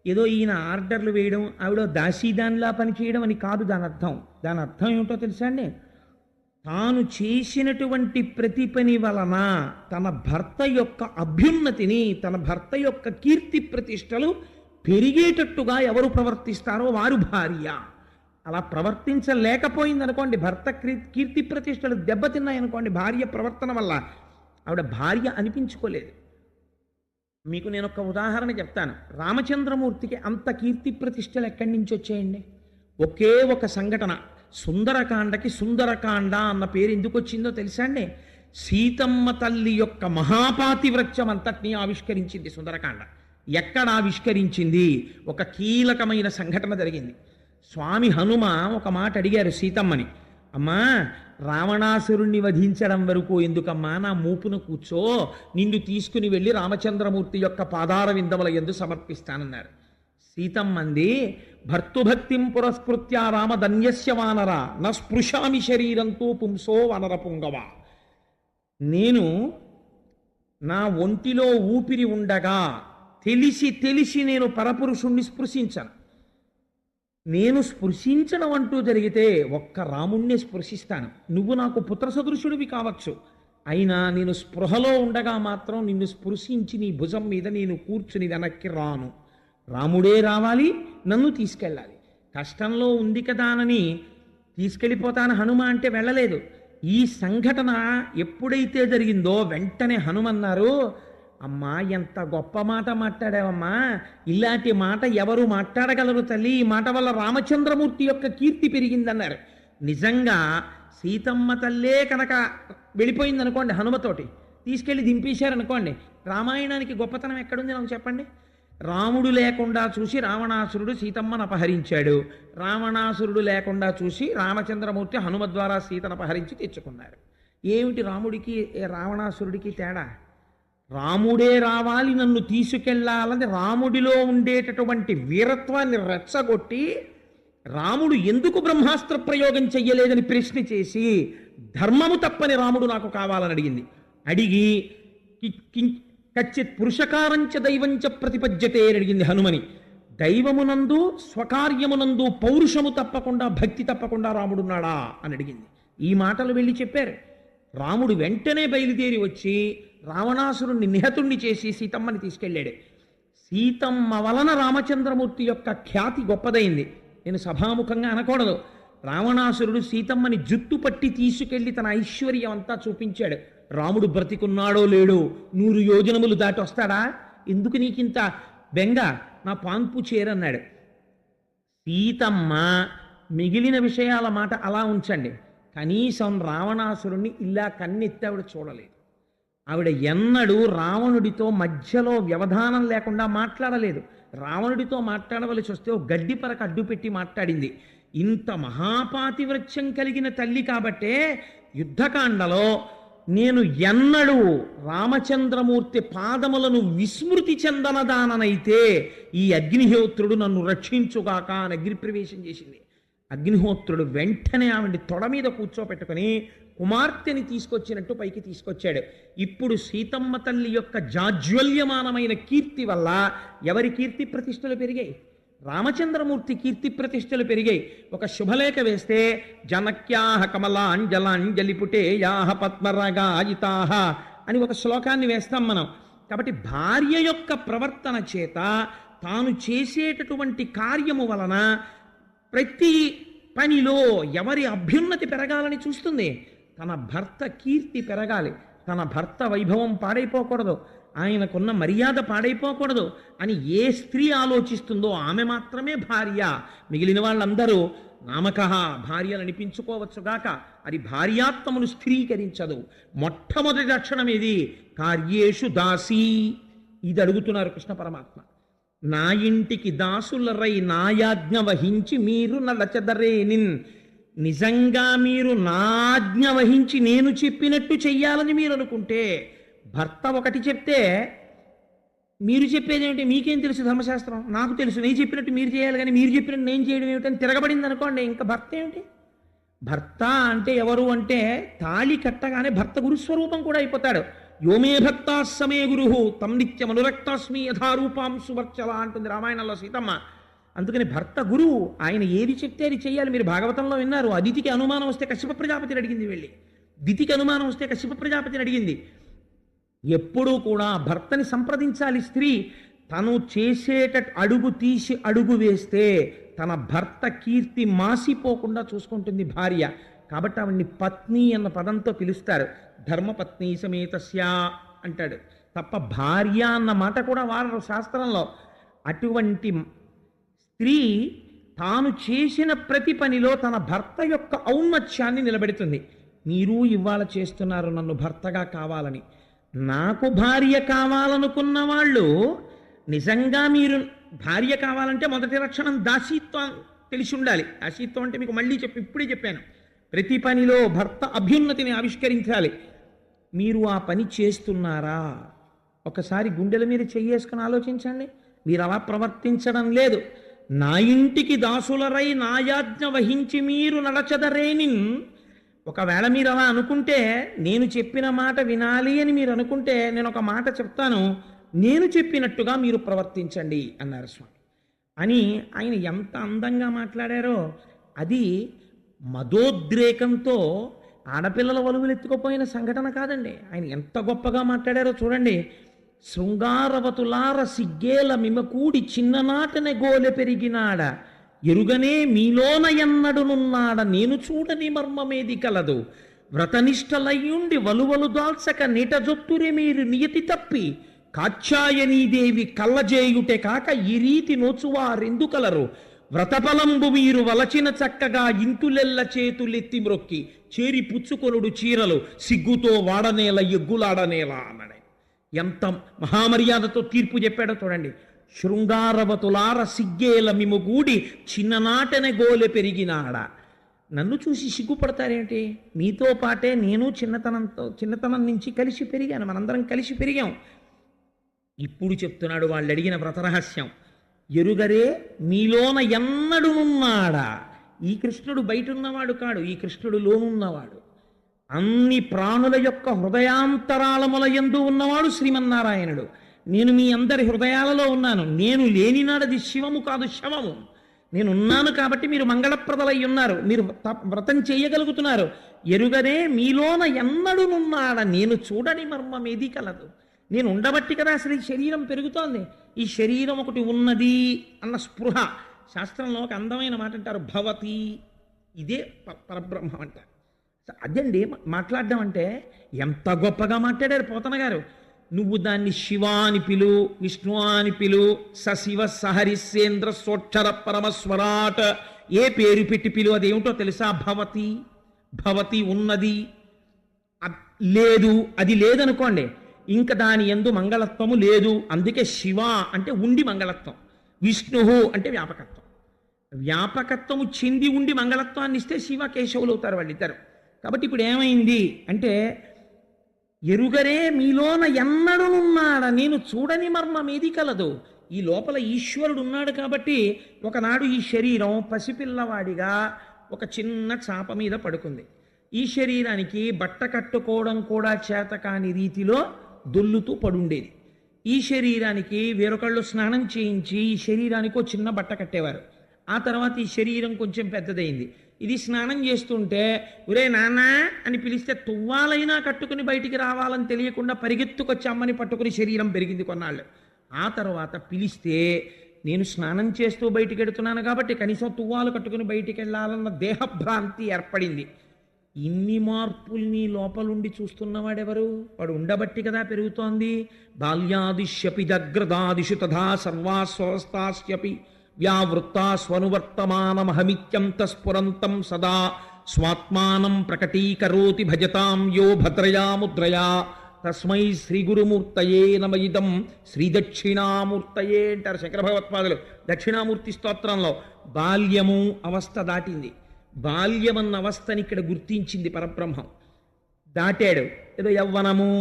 ఏదో ఈయన ఆర్డర్లు వేయడం, ఆవిడ దాసీదానిలా పనిచేయడం అని కాదు దాని అర్థం. దాని అర్థం ఏమిటో తెలుసా అండి? తాను చేసినటువంటి ప్రతి పని వలన తన భర్త యొక్క అభ్యున్నతిని, తన భర్త యొక్క కీర్తి ప్రతిష్టలు పెరిగేటట్టుగా ఎవరు ప్రవర్తిస్తారో వారు భార్య. అలా ప్రవర్తించలేకపోయిందనుకోండి, భర్త కీర్తి ప్రతిష్టలు దెబ్బతిన్నాయనుకోండి భార్య ప్రవర్తన వల్ల, ఆవిడ భార్య అనిపించుకోలేదు. మీకు నేను ఒక ఉదాహరణ చెప్తాను. రామచంద్రమూర్తికి అంత కీర్తి ప్రతిష్టలు ఎక్కడి నుంచి వచ్చాయండి? ఒకే ఒక సంఘటన, సుందరకాండకి సుందరకాండ అన్న పేరు ఎందుకు వచ్చిందో తెలుసా అండి? సీతమ్మ తల్లి యొక్క మహాపాతివ్రత్యం అంతటినీ ఆవిష్కరించింది సుందరకాండ. ఎక్కడ ఆవిష్కరించింది? ఒక కీలకమైన సంఘటన జరిగింది. స్వామి హనుమ ఒక మాట అడిగారు సీతమ్మని, అమ్మా రావణాసురుణ్ణి వధించడం వరకు ఎందుకమ్మా నా మూపున కూర్చో, నిన్ను తీసుకుని వెళ్ళి రామచంద్రమూర్తి యొక్క పాదార విందముల యందు సమర్పిస్తానన్నారు. సీతమ్మంది, భర్తుభక్తిం పురస్కృత్య రామధన్యస్య వానర న స్పృశామి శరీరంతో పుంసో వనర పుంగవ. నేను నా ఒంటిలో ఊపిరి ఉండగా తెలిసి నేను పరపురుషుణ్ణి స్పృశించను. నేను స్పృశించడం అంటూ జరిగితే ఒక్క రాముణ్ణి స్పృశిస్తాను. నువ్వు నాకు పుత్ర సదృశుడివి కావచ్చు, అయినా నేను స్పృహలో ఉండగా మాత్రం నిన్ను స్పృశించి నీ భుజం మీద నేను కూర్చుని వెనక్కి రాను. రాముడే రావాలి, నన్ను తీసుకెళ్ళాలి. కష్టంలో ఉంది కదా అని తీసుకెళ్ళిపోతాను హనుమ అంటే వెళ్ళలేదు. ఈ సంఘటన ఎప్పుడైతే జరిగిందో వెంటనే హనుమన్నారు, అమ్మా ఎంత గొప్ప మాట మాట్లాడావమ్మా, ఇలాంటి మాట ఎవరు మాట్లాడగలరు తల్లి, ఈ మాట వల్ల రామచంద్రమూర్తి యొక్క కీర్తి పెరిగిందన్నారు. నిజంగా సీతమ్మ తల్లే కనుక వెళ్ళిపోయిందనుకోండి, హనుమతోటి తీసుకెళ్ళి దింపేశారనుకోండి, రామాయణానికి గొప్పతనం ఎక్కడుంది నాకు చెప్పండి. రాముడు లేకుండా చూసి రావణాసురుడు సీతమ్మను అపహరించాడు, రావణాసురుడు లేకుండా చూసి రామచంద్రమూర్తి హనుమ ద్వారా సీతను అపహరించి తెచ్చుకున్నారు. ఏమిటి రాముడికి రావణాసురుడికి తేడా? రాముడే రావాలి, నన్ను తీసుకెళ్లాలని రాముడిలో ఉండేటటువంటి వీరత్వాన్ని రెచ్చగొట్టి, రాముడు ఎందుకు బ్రహ్మాస్త్ర ప్రయోగం చెయ్యలేదని ప్రశ్న చేసి, ధర్మము తప్పని రాముడు నాకు కావాలని అడిగి కచ్చిత్ పురుషకారంచ దైవంచ ప్రతిపద్యతే అని అడిగింది హనుమని. దైవమునందు స్వకార్యమునందు పౌరుషము తప్పకుండా, భక్తి తప్పకుండా రాముడున్నాడా అని అడిగింది. ఈ మాటలు వెళ్ళి చెప్పారు. రాముడు వెంటనే బయలుదేరి వచ్చి రావణాసురుణ్ణి నిహతుణ్ణి చేసి సీతమ్మని తీసుకెళ్ళాడు. సీతమ్మ వలన రామచంద్రమూర్తి యొక్క ఖ్యాతి గొప్పదైంది. నేను సభాముఖంగా అనకూడదు. రావణాసురుడు సీతమ్మని జుట్టు పట్టి తీసుకెళ్లి తన ఐశ్వర్యం అంతా చూపించాడు. రాముడు బ్రతికున్నాడో లేడో 100 యోజనములు దాటి వస్తాడా? ఎందుకు నీకింత బెంగ, నా పాన్పు చేరన్నాడు. సీతమ్మ మిగిలిన విషయాల మాట అలా ఉంచండి, కనీసం రావణాసురుణ్ణి ఇలా కన్నెత్తి ఆవిడ చూడలేదు. ఆవిడ ఎన్నడూ రావణుడితో మధ్యలో వ్యవధానం లేకుండా మాట్లాడలేదు. రావణుడితో మాట్లాడవలసి వస్తే ఓ గడ్డి పరక అడ్డుపెట్టి మాట్లాడింది. ఇంత మహాపాతివ్రత్యం కలిగిన తల్లి కాబట్టే యుద్ధకాండలో నేను ఎన్నడూ రామచంద్రమూర్తి పాదములను విస్మృతి చెందనదాననైతే ఈ అగ్నిహోత్రుడు నన్ను రక్షించుగాక అని అగ్నిప్రవేశం చేసింది. అగ్నిహోత్రుడు వెంటనే ఆవిడ తొడ మీద కూర్చోపెట్టుకుని కుమార్తెని తీసుకొచ్చినట్టు పైకి తీసుకొచ్చాడు. ఇప్పుడు సీతమ్మ తల్లి యొక్క జాజ్వల్యమానమైన కీర్తి వల్ల ఎవరి కీర్తి ప్రతిష్టలు పెరిగాయి? రామచంద్రమూర్తి కీర్తి ప్రతిష్టలు పెరిగాయి. ఒక శుభలేఖ వేస్తే జనక్యాహ కమలాంజలాంజలిపుటే యాహ పద్మరాగాయితాహ అని ఒక శ్లోకాన్ని వేస్తాం మనం. కాబట్టి భార్య యొక్క ప్రవర్తన చేత, తాను చేసేటటువంటి కార్యము వలన ప్రతి పనిలో ఎవరి అభ్యున్నతి పెరగాలని చూస్తుంది. తన భర్త కీర్తి పెరగాలి, తన భర్త వైభవం పాడైపోకూడదు, ఆయనకున్న మర్యాద పాడైపోకూడదు అని ఏ స్త్రీ ఆలోచిస్తుందో ఆమె మాత్రమే భార్య. మిగిలిన వాళ్ళందరూ నామకః భార్యను అనిపించుకోవచ్చుగాక, అది భార్యాత్మను స్థిరీకరించదు. మొట్టమొదటి లక్షణం ఇది, కార్యేషు దాసీ. ఇది అడుగుతున్నారు కృష్ణ పరమాత్మ. నా ఇంటికి దాసులరై నాయాజ్ఞ వహించి మీరు నలచెదరేనిన్. నిజంగా మీరు నాజ్ఞ వహించి నేను చెప్పినట్టు చెయ్యాలని మీరు అనుకుంటే, భర్త ఒకటి చెప్తే మీరు చెప్పేది ఏమిటి? మీకేం తెలుసు ధర్మశాస్త్రం? నాకు తెలుసు, నేను చెప్పినట్టు మీరు చేయాలి, కానీ మీరు చెప్పినట్టు నేను చేయడం ఏమిటని తిరగబడింది అనుకోండి, ఇంకా భర్త ఏమిటి? భర్త అంటే ఎవరు అంటే, తాళి కట్టగానే భర్త గురుస్వరూపం కూడా అయిపోతాడు. యోమే భక్తాస్సమే గురుహు తం నిత్యం అనురక్తాస్మి యథారూపాం సువర్చల అంటుంది రామాయణంలో సీతమ్మ. అందుకని భర్త గురువు, ఆయన ఏది చెప్తే అది చెయ్యాలి. మీరు భాగవతంలో విన్నారు, అదితికి అనుమానం వస్తే కశ్యప ప్రజాపతిని అడిగింది వెళ్ళి, దితికి అనుమానం వస్తే కశ్యప ప్రజాపతిని అడిగింది. ఎప్పుడూ కూడా భర్తని సంప్రదించాలి స్త్రీ. తను అడుగు తీసి అడుగు వేస్తే తన భర్త కీర్తి మాసిపోకుండా చూసుకుంటుంది భార్య. కాబట్టి ఆవిడ్ని పత్ని అన్న పదంతో పిలుస్తారు. ధర్మపత్ని సమేతస్య అంటాడు తప్ప భార్య అన్న మాట కూడా వాడరు శాస్త్రంలో. అటువంటి స్త్రీ తాను చేసిన ప్రతి పనిలో తన భర్త యొక్క ఔన్నత్యాన్ని నిలబెడుతుంది. మీరు ఇవాళ చేస్తున్నారు నన్ను భర్తగా కావాలని. నాకు భార్య కావాలనుకున్న వాళ్ళు, నిజంగా మీరు భార్య కావాలంటే మొదటి లక్షణం దాసీత్వం తెలిసి ఉండాలి. దాసీత్వం అంటే మీకు మళ్ళీ ఇప్పుడే చెప్పాను, ప్రతి పనిలో భర్త అభ్యున్నతిని ఆవిష్కరించాలి. మీరు ఆ పని చేస్తున్నారా? ఒకసారి గుండెల మీద చెయ్యేసుకుని ఆలోచించండి. మీరు అలా ప్రవర్తించడం లేదు. నా ఇంటికి దాసులరై నాయాజ్ఞ వహించి మీరు నడచదరేనిన్. ఒకవేళ మీరు అలా అనుకుంటే, నేను చెప్పిన మాట వినాలి అని మీరు అనుకుంటే, నేను ఒక మాట చెప్తాను, నేను చెప్పినట్టుగా మీరు ప్రవర్తించండి అన్నారు స్వామి. అని ఆయన ఎంత అందంగా మాట్లాడారో. అది మదోద్రేకంతో ఆడపిల్లల వలువలు ఎత్తుకుపోయిన సంఘటన కాదండి. ఆయన ఎంత గొప్పగా మాట్లాడారో చూడండి. శృంగారవతులార సిగ్గేల మిమకూడి చిన్ననాటనే గోలె పెరిగినాడ, ఎరుగనే మీలోన ఎన్నడునున్నాడ, నేను చూడని మర్మమేది కలదు, వ్రతనిష్టలయ్యుండి వలువలు దాల్చక నిటజొత్తురే మీరు నియతి తప్పి, కాత్యాయనీదేవి కళ్ళజేయుటే కాక ఈ రీతి నోచువారెందుకలరు వ్రతఫలంబు మీరు వలచిన చక్కగా ఇంతులెల్ల చేతులెత్తి మ్రొక్కి చేరి పుచ్చుకొనుడు చీరలు సిగ్గుతో వాడనేల ఎగ్గులాడనేల అన్నాడు. ఎంత మహామర్యాదతో తీర్పు చెప్పాడో చూడండి. శృంగారవతులార సిగ్గేల మిముగూడి చిన్ననాటనే గోలె పెరిగినాడ. నన్ను చూసి సిగ్గుపడతారేంటి? మీతో పాటే నేను చిన్నతనం నుంచి కలిసి పెరిగాను, మనందరం కలిసి పెరిగాం. ఇప్పుడు చెప్తున్నాడు వాళ్ళు అడిగిన వ్రతరహస్యం. ఎరుగరే మీలోన ఎన్నడునున్నాడా? ఈ కృష్ణుడు బయట ఉన్నవాడు కాడు, ఈ కృష్ణుడు లోనున్నవాడు. అన్ని ప్రాణుల యొక్క హృదయాంతరాళముల యందు ఉన్నవాడు శ్రీమన్నారాయణుడు. నేను మీ అందరి హృదయాలలో ఉన్నాను. నేను లేనినాడది శివము కాదు, శవము. నేనున్నాను కాబట్టి మీరు మంగళప్రదలై ఉన్నారు, మీరు వ్రతం చేయగలుగుతున్నారు. ఎరుగనే మీలోన ఎన్నడునున్నాడ, నేను చూడని మర్మమేది కలదు. నేను ఉండబట్టి కదా అసలు ఈ శరీరం పెరుగుతోంది. ఈ శరీరం ఒకటి ఉన్నది అన్న స్పృహ. శాస్త్రంలో ఒక అందమైన మాట అంటారు, భవతి. ఇదే పరబ్రహ్మం అంటారు. అదండి మాట్లాడడం అంటే. ఎంత గొప్పగా మాట్లాడారు పోతన గారు. నువ్వు దాన్ని శివ అని పిలు, విష్ణు అని పిలు, సశివ సహరిసేంద్ర సోక్షర పరమస్వరాట్, ఏ పేరు పెట్టి పిలు, అదేమిటో తెలుసా? భవతి. భవతి ఉన్నది, లేదు, అది లేదనుకోండి, ఇంకా దాని యందు మంగళత్వము లేదు. అందుకే శివ అంటే ఉండి మంగళత్వం, విష్ణు అంటే వ్యాపకత్వం. వ్యాపకత్వము చెంది ఉండి మంగళత్వాన్ని ఇస్తే శివ కేశవులు అవుతారు వాళ్ళిద్దరు. కాబట్టి ఇప్పుడు ఏమైంది అంటే, ఎరుగరే మీలోన ఎన్నడునున్నాడ, నేను చూడని మర్మమేది కలదు. ఈ లోపల ఈశ్వరుడు ఉన్నాడు కాబట్టి ఒకనాడు ఈ శరీరం పసిపిల్లవాడిగా ఒక చిన్న చాప మీద పడుకుంది. ఈ శరీరానికి బట్ట కట్టుకోవడం కూడా చేత కాని రీతిలో దొల్లుతూ పడుండేది. ఈ శరీరానికి వేరొకళ్ళు స్నానం చేయించి ఈ శరీరానికి ఒక చిన్న బట్ట కట్టేవారు. ఆ తర్వాత ఈ శరీరం కొంచెం పెద్దదైంది. ఇది స్నానం చేస్తుంటే ఒరే నాన్న అని పిలిస్తే తువ్వాలైనా కట్టుకుని బయటికి రావాలని తెలియకుండా పరిగెత్తుకొచ్చి అమ్మని పట్టుకుని శరీరం పెరిగింది కొన్నాళ్ళు. ఆ తర్వాత పిలిస్తే నేను స్నానం చేస్తూ బయటికి వెడుతున్నాను కాబట్టి కనీసం తువ్వాలు కట్టుకుని బయటికి వెళ్ళాలన్న దేహభ్రాంతి ఏర్పడింది. ఇన్ని మార్పుల్ని లోపలుండి చూస్తున్నవాడెవరు? వాడు ఉండబట్టి కదా పెరుగుతోంది. బాల్యాదిశ్యపి జగ్రదాదిషు తథా సర్వాస్వస్థాస్యపి వ్యావృత్తా స్వనువర్తమానమహమిత్యంత స్ఫురంతం సదా స్వాత్మానం ప్రకటీకరోతి భజతాం యో భద్రయా ముద్రయా తస్మై శ్రీ గురుమూర్తయే నమయిదం శ్రీ దక్షిణామూర్తయే అంటారు శంకర భగవత్పాదులు దక్షిణామూర్తి స్తోత్రంలో. బాల్యము అవస్థ దాటింది. బాల్యమన్న అవస్థని ఇక్కడ గుర్తించింది పరబ్రహ్మం. దాటాడు. ఏదో యవ్వనము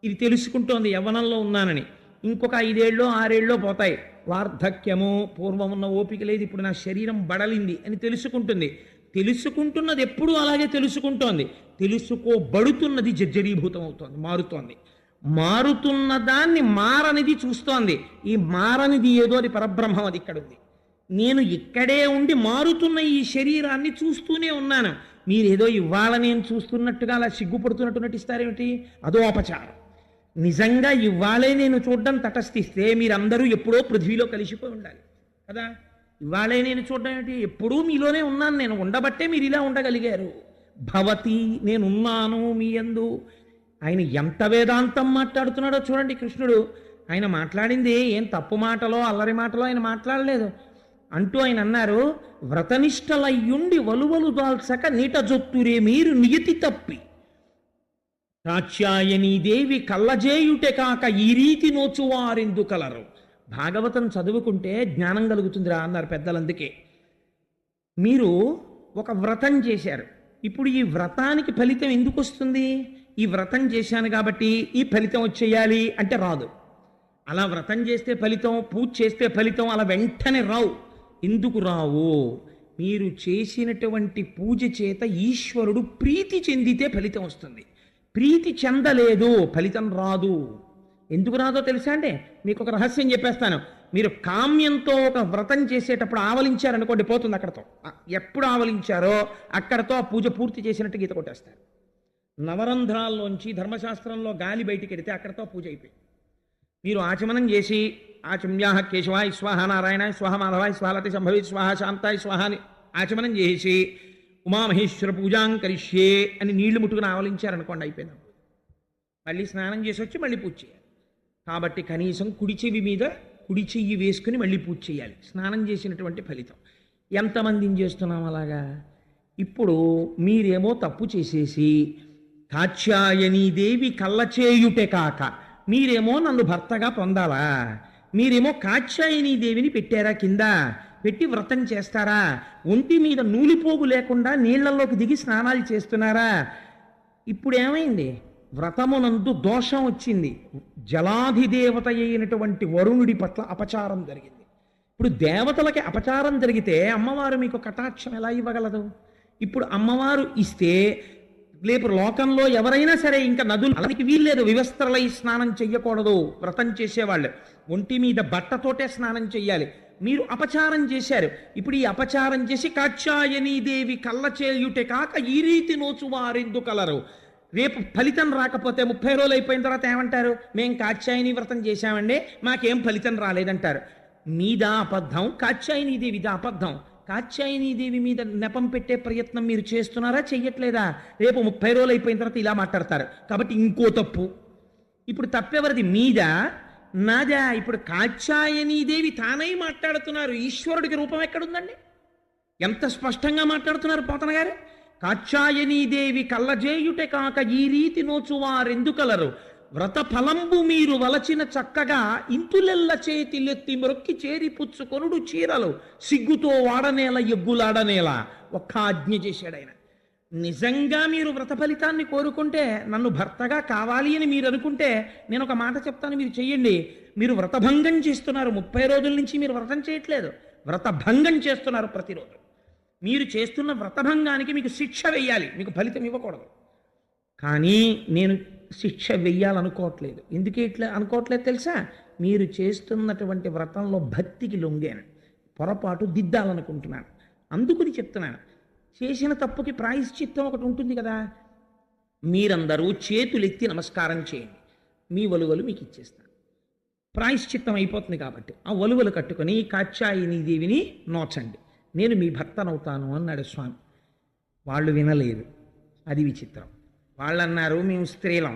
ఇది తెలుసుకుంటోంది, యవ్వనంలో ఉన్నానని. ఇంకొక 5 ఏళ్ళో 6 ఏళ్ళో పోతాయి. వార్ధక్యము, పూర్వం ఉన్న ఓపిక లేదు, ఇప్పుడు నా శరీరం బడలింది అని తెలుసుకుంటుంది. తెలుసుకుంటున్నది ఎప్పుడూ అలాగే తెలుసుకుంటోంది. తెలుసుకోబడుతున్నది జర్జరీభూతం అవుతోంది, మారుతోంది. మారుతున్న దాన్ని మారనిది చూస్తోంది. ఈ మారనిది ఏదో అది పరబ్రహ్మం, అది ఇక్కడ ఉంది. నేను ఇక్కడే ఉండి మారుతున్న ఈ శరీరాన్ని చూస్తూనే ఉన్నాను. మీరేదో ఇవాళ నేను చూస్తున్నట్టుగా అలా సిగ్గుపడుతున్నట్టు నటిస్తారేమిటి? అదో అపచారం. నిజంగా ఇవాళే నేను చూడడం తటస్థిస్తే మీరందరూ ఎప్పుడో పృథ్వీలో కలిసిపోయి ఉండాలి కదా. ఇవాళే నేను చూడడం ఏంటి? ఎప్పుడూ మీలోనే ఉన్నాను నేను, ఉండబట్టే మీరు ఇలా ఉండగలిగారు. భవతి, నేనున్నాను మీ యందు. ఆయన ఎంత వేదాంతం మాట్లాడుతున్నాడో చూడండి కృష్ణుడు. ఆయన మాట్లాడింది ఏం తప్పు మాటలో అల్లరి మాటలో ఆయన మాట్లాడలేదు. అంటూ ఆయన అన్నారు, వ్రతనిష్టలయ్యుండి వలువలు దాల్చక నీట జొత్తురే మీరు నియతి తప్పి కాత్యాయనీదేవి కళ్ళజేయుటే కాక ఈ రీతి నోచువారెందుకలరు. భాగవతం చదువుకుంటే జ్ఞానం కలుగుతుందిరా అన్నారు పెద్దలందుకే. మీరు ఒక వ్రతం చేశారు, ఇప్పుడు ఈ వ్రతానికి ఫలితం ఎందుకు వస్తుంది? ఈ వ్రతం చేశాను కాబట్టి ఈ ఫలితం వచ్చేయాలి అంటే రాదు. అలా వ్రతం చేస్తే ఫలితం, పూజ చేస్తే ఫలితం అలా వెంటనే రావు. ఎందుకు రావు? మీరు చేసినటువంటి పూజ చేత ఈశ్వరుడు ప్రీతి చెందితే ఫలితం వస్తుంది. ప్రీతి చెందలేదు, ఫలితం రాదు. ఎందుకు రాదో తెలుసా అండి? మీకు ఒక రహస్యం చెప్పేస్తాను. మీరు కామ్యంతో ఒక వ్రతం చేసేటప్పుడు ఆవలించారనుకోండి, పోతుంది అక్కడతో. ఎప్పుడు ఆవలించారో అక్కడతో ఆ పూజ పూర్తి చేసినట్టు గీత కొట్టేస్తారు. నవరంధ్రాల్లోంచి ధర్మశాస్త్రంలో గాలి బయటికి వెడితే అక్కడతో పూజ అయిపోయింది. మీరు ఆచమనం చేసి ఆచమ్యాహ కేశవాయ స్వాహ, నారాయణాయ స్వాహ, మాధవాయ స్వాహలతి సంభవి స్వాహ, శాంతాయ స్వాహ అని ఆచమనం చేసి ఉమామహేశ్వర పూజాం కరిష్యే అని నీళ్లు ముట్టుకుని ఆవలించారనుకోండి, అయిపోయింది. మళ్ళీ స్నానం చేసి వచ్చి మళ్ళీ పూజ చేయాలి. కాబట్టి కనీసం కుడి చెవి మీద కుడి చెయ్యి వేసుకుని మళ్ళీ పూజ చేయాలి, స్నానం చేసినటువంటి ఫలితం. ఎంతమందిని చేస్తున్నాం అలాగా? ఇప్పుడు మీరేమో తప్పు చేసేసి కాత్యాయనీదేవి కళ్ళచేయుటే కాక మీరేమో నన్ను భర్తగా పొందాలా? మీరేమో కాత్యాయనీదేవిని పెట్టారా కింద, పెట్టి వ్రతం చేస్తారా? ఒంటి మీద నూలిపోగు లేకుండా నీళ్లలోకి దిగి స్నానాలు చేస్తున్నారా? ఇప్పుడు ఏమైంది? వ్రతమునందు దోషం వచ్చింది, జలాధిదేవత అయినటువంటి వరుణుడి పట్ల అపచారం జరిగింది. ఇప్పుడు దేవతలకి అపచారం జరిగితే అమ్మవారు మీకు కటాక్షం ఎలా ఇవ్వగలదు? ఇప్పుడు అమ్మవారు ఇస్తే రేపు లోకంలో ఎవరైనా సరే ఇంకా నదులు అలానికి వీల్లేదు, వివస్త్రలై స్నానం చెయ్యకూడదు. వ్రతం చేసేవాళ్ళు ఒంటి మీద బట్టతోటే స్నానం చెయ్యాలి. మీరు అపచారం చేశారు. ఇప్పుడు ఈ అపచారం చేసి కాత్యాయనీదేవి కళ్ళ చేయుటే కాక ఈ రీతి నోచువారెందు కలరు. రేపు ఫలితం రాకపోతే 30 రోజులు అయిపోయిన తర్వాత ఏమంటారు? మేం కాత్యాయని వ్రతం చేశామండి, మాకేం ఫలితం రాలేదంటారు. మీద అబద్ధం, కాత్యాయనీదేవిద అబద్ధం. కాత్యాయనీదేవి మీద నెపం పెట్టే ప్రయత్నం మీరు చేస్తున్నారా, చెయ్యట్లేదా? రేపు 30 రోజులు అయిపోయిన తర్వాత ఇలా మాట్లాడతారు. కాబట్టి ఇంకో తప్పు. ఇప్పుడు తప్పెవరిది? మీద నాదా? ఇప్పుడు కాత్యాయనీదేవి తానై మాట్లాడుతున్నారు. ఈశ్వరుడికి రూపం ఎక్కడుందండి? ఎంత స్పష్టంగా మాట్లాడుతున్నారు పోతన గారు. కాత్యాయనీదేవి కళ్ళజేయుటే కాక ఈ రీతి నోచువారెందుకలరు. వ్రత ఫలంబు మీరు వలచిన చక్కగా ఇంతులెల్ల చేతిలెత్తి మొక్కి చేరి పుచ్చుకొనుడు చీరలు సిగ్గుతో వాడనేల ఎగ్గులాడనేల. ఒక్క ఆజ్ఞ చేశాడు ఆయన. నిజంగా మీరు వ్రత ఫలితాన్ని కోరుకుంటే, నన్ను భర్తగా కావాలి అని మీరు అనుకుంటే, నేను ఒక మాట చెప్తాను, మీరు చెయ్యండి. మీరు వ్రతభంగం చేస్తున్నారు. 30 రోజుల నుంచి మీరు వ్రతం చేయట్లేదు, వ్రతభంగం చేస్తున్నారు ప్రతిరోజు. మీరు చేస్తున్న వ్రతభంగానికి మీకు శిక్ష వెయ్యాలి, మీకు ఫలితం ఇవ్వకూడదు. కానీ నేను శిక్ష వెయ్యాలనుకోవట్లేదు. ఎందుకు ఇట్లా అనుకోవట్లేదు తెలుసా? మీరు చేస్తున్నటువంటి వ్రతంలో భక్తికి లొంగాను, పొరపాటు దిద్దాలనుకుంటున్నాను, అందుకుని చెప్తున్నాను. చేసిన తప్పుకి ప్రాయశ్చిత్తం ఒకటి ఉంటుంది కదా. మీరందరూ చేతులెత్తి నమస్కారం చేయండి, మీ వలువలు మీకు ఇచ్చేస్తాను. ప్రాయశ్చిత్తం అయిపోతుంది కాబట్టి ఆ వలువలు కట్టుకొని కాత్యాయనీదేవిని నోచండి, నేను మీ భర్తనవుతాను అన్నాడు స్వామి. వాళ్ళు వినలేదు, అది విచిత్రం. వాళ్ళు అన్నారు, మేము స్త్రీలం,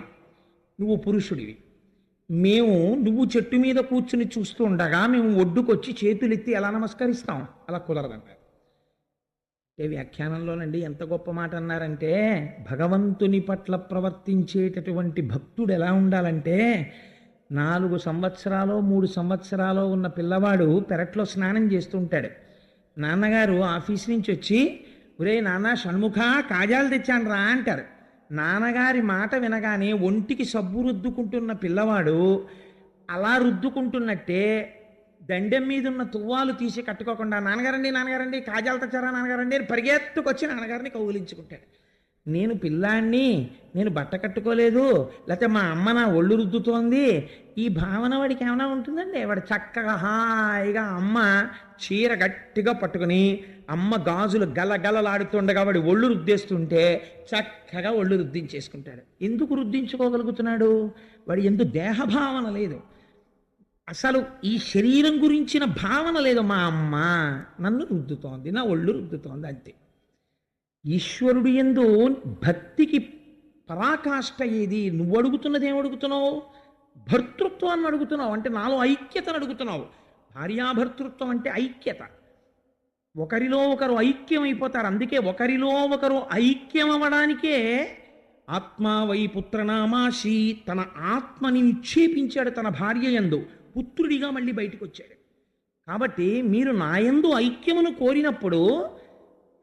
నువ్వు పురుషుడివి, నువ్వు చెట్టు మీద కూర్చుని చూస్తూ ఉండగా మేము ఒడ్డుకొచ్చి చేతులెత్తి ఎలా నమస్కరిస్తాం? అలా కుదరదన్నారు. వ్యాఖ్యానంలోనండి ఎంత గొప్ప మాట అన్నారంటే, భగవంతుని పట్ల ప్రవర్తించేటటువంటి భక్తుడు ఎలా ఉండాలంటే, 4 సంవత్సరాలు 3 సంవత్సరాలు ఉన్న పిల్లవాడు పెరట్లో స్నానం చేస్తుంటాడు. నాన్నగారు ఆఫీస్ నుంచి వచ్చి, ఒరే నాన్న షణ్ముఖ కాజాలు తెచ్చాను రా అంటారు. నాన్నగారి మాట వినగానే ఒంటికి సబ్బు రుద్దుకుంటున్న పిల్లవాడు అలా రుద్దుకుంటున్నట్టే దండెం మీద ఉన్న తువ్వాలు తీసి కట్టుకోకుండా, నాన్నగారండి కాజాలు తెచ్చారా నాన్నగారండి అని పరిగెత్తుకొచ్చి నాన్నగారిని కౌగిలించుకుంటాడు. నేను పిల్లాన్ని, నేను బట్ట కట్టుకోలేదు, లేకపోతే మా అమ్మ నా ఒళ్ళు రుద్దుతోంది, ఈ భావన వాడికి ఏమైనా ఉంటుందండి? వాడు చక్కగా హాయిగా అమ్మ చీర గట్టిగా పట్టుకుని అమ్మ గాజులు గలగలలాడుతుండగా వాడి ఒళ్ళు రుద్దేస్తుంటే చక్కగా ఒళ్ళు రుద్దించేసుకుంటాడు. ఎందుకు రుద్దించుకోగలుగుతున్నాడు? వాడి ఎందుకు దేహభావన లేదు, అసలు ఈ శరీరం గురించిన భావన లేదు. మా అమ్మ నన్ను రుద్దుతోంది, నా ఒళ్ళు రుద్దుతోంది, అంతే. ఈశ్వరుడు యందు భక్తికి పరాకాష్ట ఏది? నువ్వు అడుగుతున్నది ఏం అడుగుతున్నావు? భర్తృత్వాన్ని అడుగుతున్నావు, అంటే నాలో ఐక్యతను అడుగుతున్నావు. భార్యాభర్తృత్వం అంటే ఐక్యత. ఒకరిలో ఒకరు ఐక్యం అయిపోతారు. అందుకే ఒకరిలో ఒకరు ఐక్యం అవ్వడానికే ఆత్మా వై పుత్రనామాసి, తన ఆత్మని నిక్షేపించాడు తన భార్య యందు, పుత్రుడిగా మళ్ళీ బయటకు వచ్చాడు. కాబట్టి మీరు నాయందు ఐక్యమును కోరినప్పుడు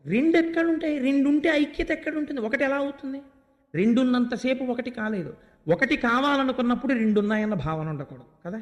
2 ఎక్కడుంటాయి? 2 ఉంటే ఐక్యత ఎక్కడుంటుంది? 1 ఎలా అవుతుంది? 2 ఉన్నంతసేపు 1 కాలేదు. 1 కావాలనుకున్నప్పుడు 2 ఉన్నాయన్న భావన ఉండకూడదు కదా.